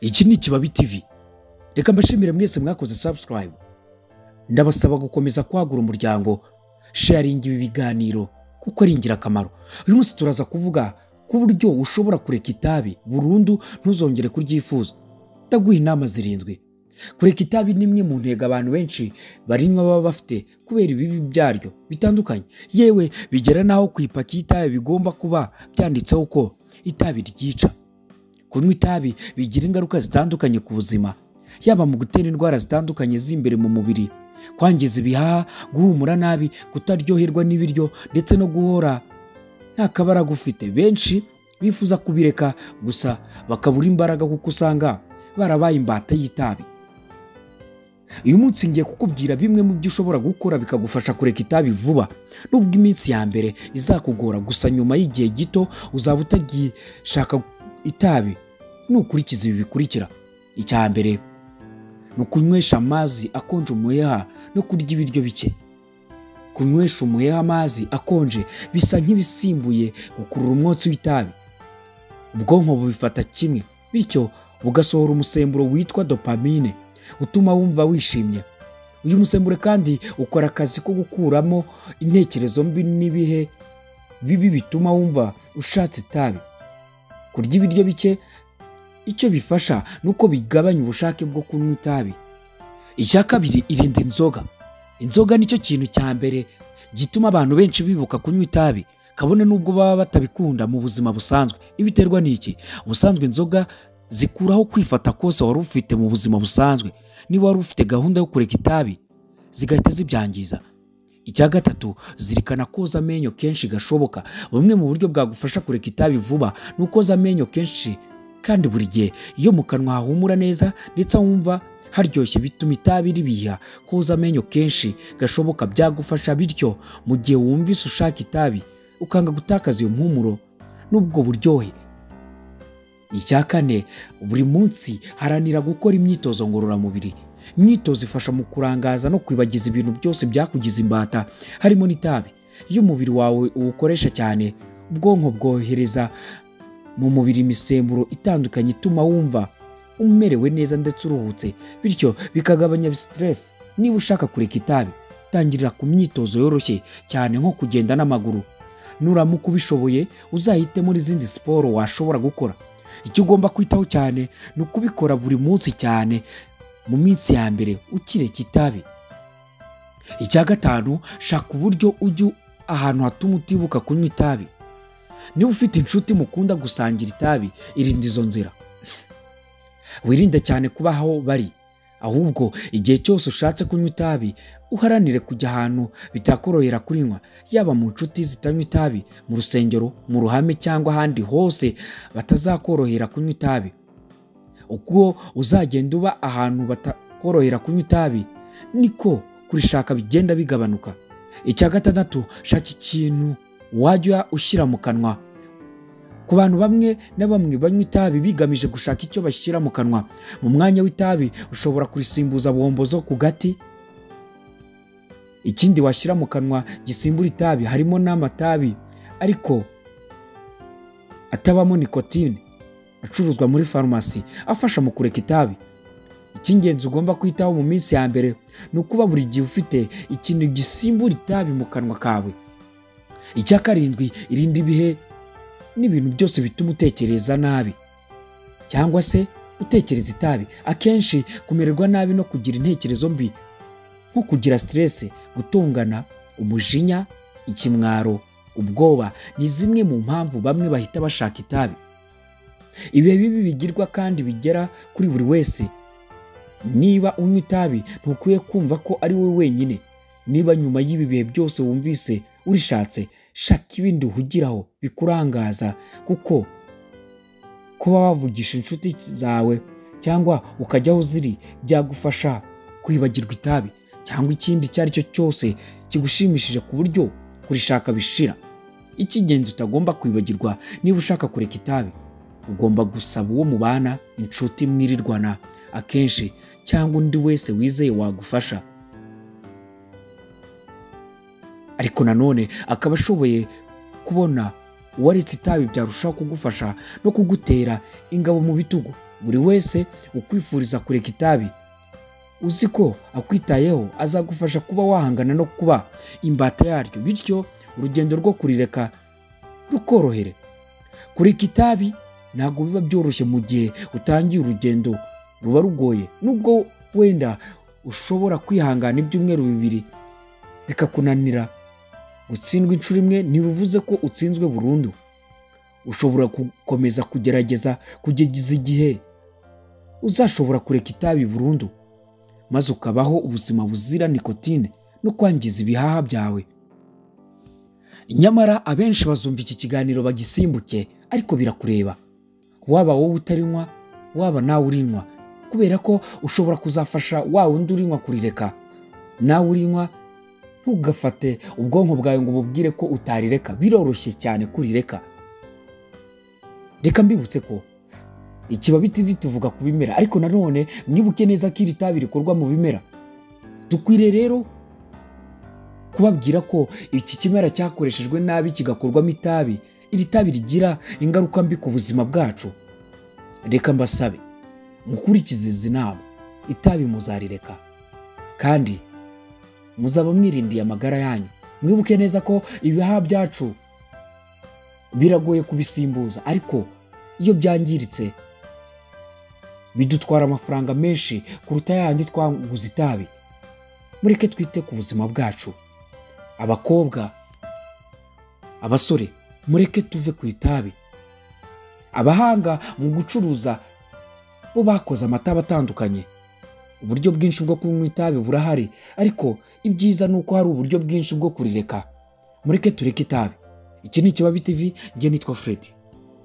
Iki ni Kibabi TV. Reka mbashimire mwese mwakoze subscribe. Ndabasaba gukomeza kwagura umuryango, sharing ibi biganiro kuko ari ingirakamaro. Uyu munsi turaza kuvuga ku buryo ushobora kureka itabi burundu ntuzongere kuryifuza. Ndaguha inama zirindwi. Kureka itabi ni imwe mu ntego abantu benshi barinywa baba bafite kubera ibibi byaryo bitandukanye. Yewe bigera naho kwipaki itabi bigomba kuba byanditseho ko itabi ryica. Kunywa itabi bigira ingaruka zitandukanye ku buzima, yaba mu gutera indwara zitandukanye z'imbere mu mubiri, kwangiza ibihaha, guhumura nabi, kutaryoherwa n'ibiryo ndetse no guhora nta kabaraga ufite. Benshi bifuza kubireka gusa bakabura imbaraga kuko usanga barabaye imbata y'itabi. Uyu munsi ngiye kukubwira bimwe mu byo ushobora gukora bikagufasha kureka itabi vuba. Nubwo iminsi ya mbere izakugora, gusa nyuma y'igihe gito uzaba utagishaka itabi nukurikiza ibi bikurikira. Icya mbere ni ukunywesha amazi akonje umuheha no kurya ibiryo bike. Kunywesha umuheha amazi akonje bisa nk'ibisimbuye gukurura umwotsi w'itabi. Ubwonko bubifata kimwe, bityo bugasohora umusemburo witwa dopamine utuma wumva wishimye. Uyu musemburo kandi ukora akazi ko gukuramo intekerezo mbi n'ibihe bibi bituma wumva ushatse itabi. Kurya ibiryo bike icyo bifasha nuko bigabanya ubushake bwo kunywa itabi. Icya kabiri, irinda inzoga. Inzoga nicyo kintu cya mbere gituma abantu benshi bibuka kunywa itabi, kabone nubwo baba batabikunda mu buzima busanzwe. Ibiterwa n'iki? Ubusanzwe inzoga zikuraho kwifata kose wari ufite mu buzima busanzwe. Niba wari ufite gahunda yo kureka itabi, zigahita zibyangiza. Icya gatatu, zirikana koza amenyo kenshi gashoboka. Bumwe mu buryo bwagufasha kureka itabi vuba ni ukoza amenyo kenshi kandi buri gihe. Iyo mu kanwa hahumura neza ndetse wumva haryoshye bituma itabi ribiha. Koza amenyo kenshi gashoboka byagufasha, bityo mu gihe wumvise ushaka itabi ukanga gutakaza iyo mpumuro n'ubwo buryohe. Icya kane, buri munsi haranira gukora imyitozo ngororamubiri. Imyitozo ifasha mu kurangaza no kwibagiza ibintu byose byakugize imbata, harimo n'itabi. Iyo umubiri wawe uwukoresha cyane, ubwonko bwohereza mu mubiri imisemburo itandukanye ituma wumva umerewe neza ndetse uruhutse, bityo bikagabanya stress. Niba ushaka kureka itabi, tangirira ku myitozo yoroshye cyane nko kugenda n'amaguru. Nuramuka ubishoboye uzahitemo n'izindi siporo washobora gukora. Icyo ugomba kwitaho cyane ni ukubikora buri munsi, cyane mu minsi ya mbere ukireka itabi. Icya gatanu, shaka uburyo ujya ahantu hatuma utibuka kunywa itabi. Niba ufite inshuti mukunda gusangira itabi, irinda izo nzira. Wirinde cyane kuba aho bari, ahubwo igihe cyose ushatse kunywa itabi uharanire kujya ahantu bitakorohera kurinywa, yaba mu nshuti zitanywa itabi, mu rusengero, mu ruhame cyangwa ahandi hose batazakorohera kunywa itabi. Uko uzagenda uba ahantu batakorohera kunywa itabi, niko kurishaka bigenda bigabanuka. Icya gatandatu, shaka ikintu wajya ushyira mu kanwa. Ku bantu bamwe na bamwe banywa itabi bigamije gushaka icyo bashyira mu kanwa. Mu mwanya w'itabi ushobora kurisimbuza bombo zo ku gati. Ikindi washyira mu kanwa gisimbura itabi harimo n'amatabi ariko atabamo nikotine, acuruzwa muri farumasi, afasha mu kureka itabi. Icy'ingenzi ugomba kwitaho mu minsi ya mbere ni ukuba buri gihe ufite ikintu gisimbura itabi mu kanwa kawe. Icya karindwi, irinda ibihe n'ibintu byose bituma utekereza nabi cyangwa se utekereza itabi. Akenshi kumererwa nabi no kugira intekerezo mbi nko kugira stress, gutongana, umujinya, ikimwaro, ubwoba ni zimwe mu mpamvu bamwe bahita bashaka itabi. Ibihe bibi bigirwa kandi bigera kuri buri wese. Niba unywa itabi ntukwiye kumva ko ari wowe wenyine. Niba nyuma y'ibi bihe byose wumvise urishatse, shaka ibindi uhugiraho bikurangaza, kuko kuba wavugisha inshuti zawe cyangwa ukajya aho ziri byagufasha kwibagirwa itabi cyangwa ikindi icyo ari cyo cyose kigushimishije ku buryo kurishaka bishira. Icy'ingenzi utagomba kwibagirwa niba ushaka kureka itabi, ugomba gusaba uwo mubana, inshuti mwirirwana akenshi cyangwa undi wese wizeye wagufasha. Ariko nanone akaba ashoboye kubona waretse itabi byarushaho kugufasha no kugutera ingabo mu bitugu. buri wese ukwifuriza kureka itabi uzi ko akwitayeho azagufasha kuba wahangana no kuba imbata yaryo, bityo urugendo rwo kurireka rukorohere. Kureka itabi ntabwo biba byoroshye mu gihe utangiye urugendo, ruba rugoye. Nubwo wenda ushobora kwihangana ibyumweru 2 bikakunanira, gutsindwa inshuro imwe ntibivuze ko utsinzwe burundu. Ushobora gukomeza kugerageza kugeza igihe uzashobora kureka itabi burundu, maze ukabaho ubuzima buzira nikotine no kwangiza ibihaha byawe. Nyamara abenshi bazumva iki kiganiro bagisimbuke, ariko birakureba. Waba wowe utarinywa, waba nawe urinywa, kubera ko ushobora kuzafasha wa wundi urinywa kurireka. Nawe urinywa, ntugafate ubwonko bwawe ngo bubwire ko utarireka. Biroroshye cyane kurireka. Reka mbibutse ko Ikibabi TV tuvuga ku bimera, ariko nanone mwibuke neza ko iri tabi rikorwa mu bimera. Dukwiriye rero kubabwira ko iki kimera cyakoreshejwe nabi kigakorwamo itabi, iri tabi rigira ingaruka mbi ku buzima bwacu. Reka mbasabe mukurikize izi nama, itabi muzarireka kandi muzaba mwirindiye amagara yanyu. Mwibuke neza ko ibihaha byacu biragoye kubisimbuza, ariko iyo byangiritse bidutwara amafaranga menshi kuruta yandi twaguze itabi. Mureke twite ku buzima bwacu. Abakobwa, abasore, mureke tuve ku itabi. Abahanga mu gucuruza bo bakoze amatabi atandukanye. Uburyo bwinshi bwo kunywa itabi burahari, ariko ibyiza nuko hari uburyo bwinshi bwo kurireka. Mureke tureke itabi. Iki ni Ikibabi TV, njye nitwa Fred.